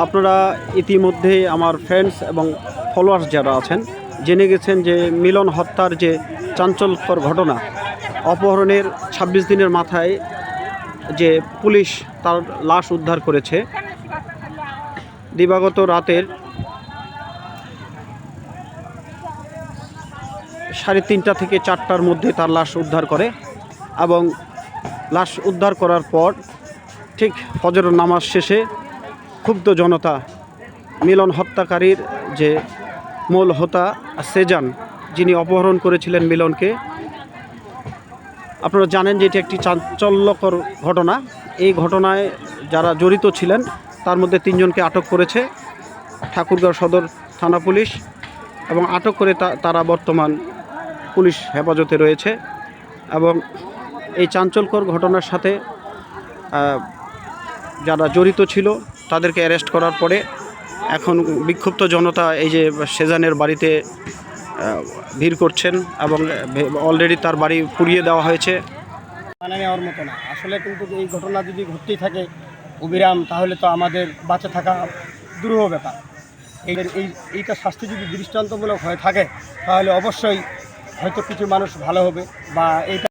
আপনারা ইতিমধ্যে আমার ফ্রেন্ডস এবং ফলোয়ার্স যারা আছেন জেনে গেছেন যে মিলন হত্যার যে চাঞ্চল্যকর ঘটনা, অপহরণের ২৬ দিনের মাথায় যে পুলিশ তার লাশ উদ্ধার করেছে। দিবাগত রাতের ৩:৩০ থেকে ৪টার মধ্যে তার লাশ উদ্ধার করে এবং লাশ উদ্ধার করার পর ঠিক ফজরের নামাজ শেষে ক্ষুব্ধ জনতা মিলন হত্যাকারীর যে মূল হোতা সেজান, যিনি অপহরণ করেছিলেন মিলনকে, আপনারা জানেন যে এটি একটি চাঞ্চল্যকর ঘটনা। এই ঘটনায় যারা জড়িত ছিলেন তার মধ্যে ৩ জনকে আটক করেছে ঠাকুরগাঁও সদর থানা পুলিশ এবং আটক করে তারা বর্তমান পুলিশ হেফাজতে রয়েছে। এবং এই চাঞ্চল্যকর ঘটনার সাথে যারা জড়িত ছিল তাদেরকে অ্যারেস্ট করার পরে এখন বিক্ষুব্ধ জনতা এই যে সেজানের বাড়িতে ভিড় করছেন এবং অলরেডি তার বাড়ি পুড়িয়ে দেওয়া হয়েছে। মানে নেওয়ার মতো না আসলে, কিন্তু এই ঘটনা যদি ঘটতেই থাকে অবিরাম, তাহলে তো আমাদের বাঁচে থাকা দুরূহ ব্যাপার। এইটা শাস্তি যদি দৃষ্টান্তমূলক হয়ে থাকে তাহলে অবশ্যই হয়তো কিছু মানুষ ভালো হবে বা এইটা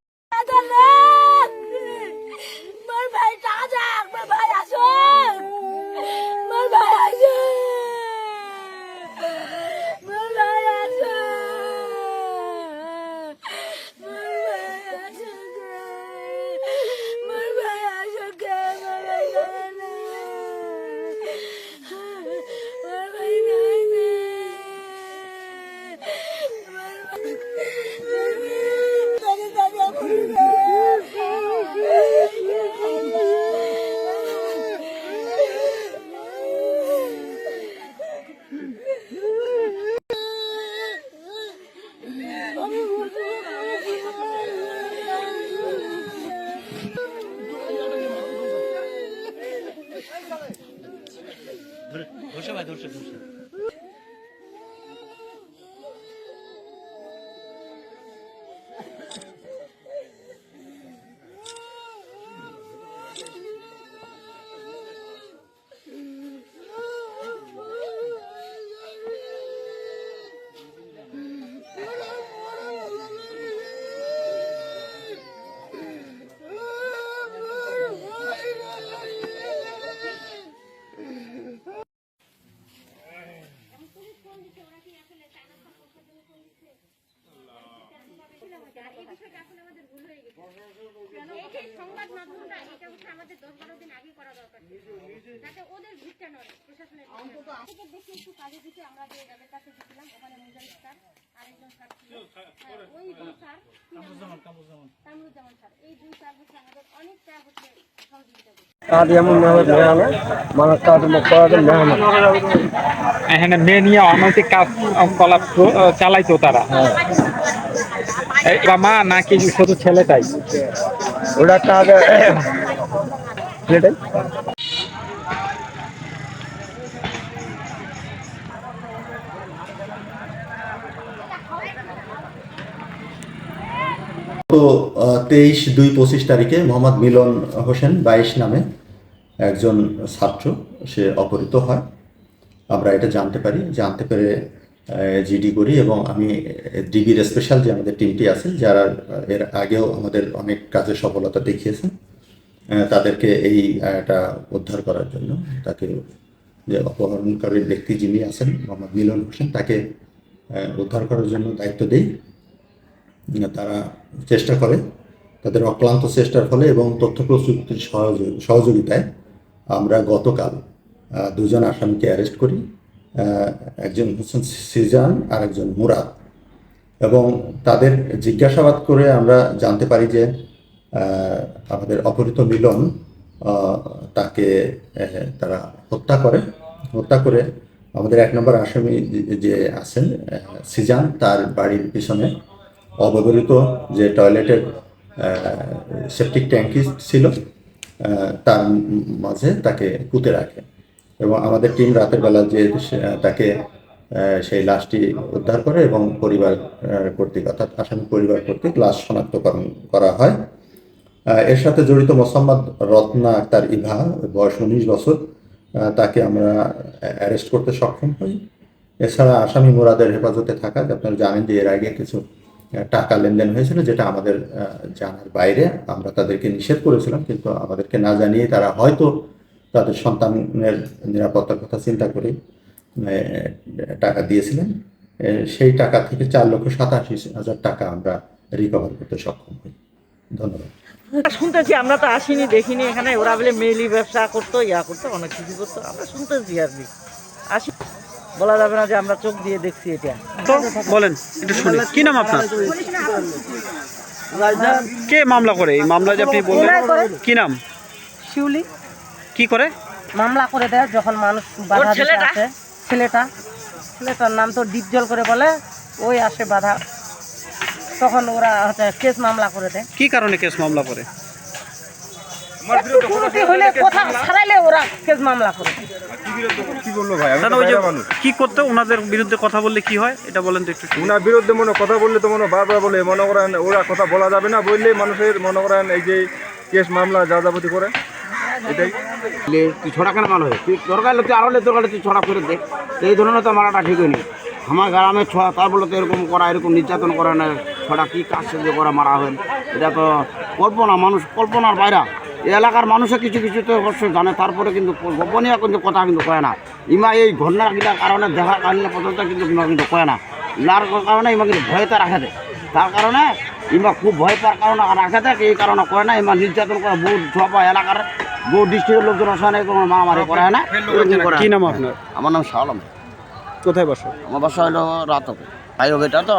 ধরছে। সংবাদ মাধ্যমটা এটা হচ্ছে আমাদের 10-12 দিন আগে করা দরকার, যাতে ওদের ভিড়টা নয় প্রশাসনের দেখে একটু কাজে দিতে আমরা যে যাদের কাছে গেছিলাম ওখানে মুজাহিদ স্যার আরেকজন স্যার ছিল, ওই দুই স্যার কামরুজ্জামান স্যার, এই দুই স্যার হচ্ছে আমাদের অনেকটা হচ্ছে সহযোগিতা করছে। এখানে মেয়ে নিয়ে অনৈতিক কাজকলাপ চালাইতো তারা, মা নাকি শুধু ছেলেটাই? ওটা ছেলেটাই। তো 23/2/25 তারিখে মোহাম্মদ মিলন হোসেন 22 নামে একজন ছাত্র সে অপহৃত হয়। আমরা এটা জানতে পেরে জিডি করি এবং আমি ডিবির স্পেশাল যে আমাদের টিমটি আছে যারা এর আগেও আমাদের অনেক কাজে সফলতা দেখিয়েছেন তাদেরকে এটা উদ্ধার করার জন্য, তাকে যে অপহরণকারী ব্যক্তি যিনি আছেন মোহাম্মদ মিলন হোসেন তাকে উদ্ধার করার জন্য দায়িত্ব দেই। তারা চেষ্টা করে, তাদের অক্লান্ত চেষ্টার ফলে এবং তথ্য প্রযুক্তির সহযোগিতায় আমরা গতকাল 2 জন আসামিকে অ্যারেস্ট করি। একজন হচ্ছেন সিজান আর একজন মুরাদ, এবং তাদের জিজ্ঞাসাবাদ করে আমরা জানতে পারি যে আমাদের অপহৃত মিলন তাকে তারা হত্যা করে আমাদের 1 নম্বর আসামি যে আছেন সিজান, তার বাড়ির পিছনে অব্যবহৃত যে টয়লেটের সেপটিক ট্যাঙ্কি ছিল তার মাঝে তাকে পুঁতে রাখে এবং আমাদের টিম রাতের বেলা যে তাকে সেই লাশটি উদ্ধার করে এবং পরিবার কর্তৃক অর্থাৎ আসামি পরিবার কর্তৃক লাশ শনাক্তকরণ করা হয়। এর সাথে জড়িত মোসাম্মদ রত্না আক্তার ইভা, বয়স 19 বছর, তাকে আমরা অ্যারেস্ট করতে সক্ষম হই। এছাড়া আসামি মুরাদের হেফাজতে থাকা, আপনারা জানেন যে এর আগে কিছু টাকা লেনদেন হয়েছিল যেটা আমাদের জানার বাইরে, আমরা তাদেরকে নিষেধ করেছিলাম, কিন্তু আমাদেরকে না জানিয়ে তারা হয়তো তাদের সন্তানের নিরাপত্তার কথা চিন্তা করে টাকা দিয়েছিলেন। সেই টাকা থেকে 4,87,000 টাকা আমরা রিকভার করতে সক্ষম হই। ধন্যবাদ। শুনতেছি, আমরা তো আসিনি, দেখিনি এখানে। ওরা বলে মেইলি ব্যবসা করতো, করতো, অনেক কিছু করতো, আমরা শুনতেছি আর কি। আসি, বলা যাবে না যে আমরা চোখ দিয়ে দেখছি এটা। তো বলেন একটু শুনি, কি নাম আপনার? কে মামলা করে? এই মামলা যে আপনি বললেন, কি নাম? শিউলি কি করে মামলা করে দেয় যখন মানুষ বাধা দিতে আসে। ছেলেটার নাম তো ডিপজল করে বলে, ওই আসে বাধা, তখন ওরা হচ্ছে কেস মামলা করে দেয়। কি কারণে কেস মামলা করে? হইলে কথা ছাড়াইলে ওরা কেস মামলা করে। দাদা, ওই যে কি করতে ওনাদের বিরুদ্ধে কথা বললে কি হয় এটা বলেন তো একটু। ওনার বিরুদ্ধে কথা বললে তো বারবার বলে, মনে করেন ওরা কথা বলা যাবে না, বললে মানুষের মনে করেন এই যে কেস মামলা যাবতীয় করে, এটাই। তুই ছড়া কেন মাল হয়? তুই দরকার হলে তুই আরো দরকার তুই ছড়া করে দে। এই ধরনের তো মারাটা ঠিক হয়নি। আমার গ্রামে ছড়া, তার বলে তো এরকম করা, এরকম নির্যাতন করে না, ছড়া কি কাজ সাহায্য করা মারা হয়, এটা তো কল্পনা, মানুষ কল্পনার বাইরে। এই এলাকার মানুষে কিছু কিছু তো অবশ্যই জানে, তারপরে কিন্তু গোপনীয় কিন্তু কথা কিন্তু কয় না। ইমা এই ঘটনাগুলার কারণে দেখার কারণে পর্যন্ত কিন্তু ইমা কিন্তু কয় না। যার কারণে ইমা কিন্তু ভয়তে রাখে দেয়, তার কারণে ইমা খুব ভয় পাওয়ার কারণে রাখে দেয়, এই কারণে কয় না। ইমা নির্যাতন করে বহু সবাই এলাকার বহু ডিস্ট্রিক্টের লোকজন আসে, কোনো মারামারি করে না। কি নাম আপনার? আমার নাম শাহ আলম। কোথায় বসো? আমার বাসা হলো রাত, হাইওয়েটা তো।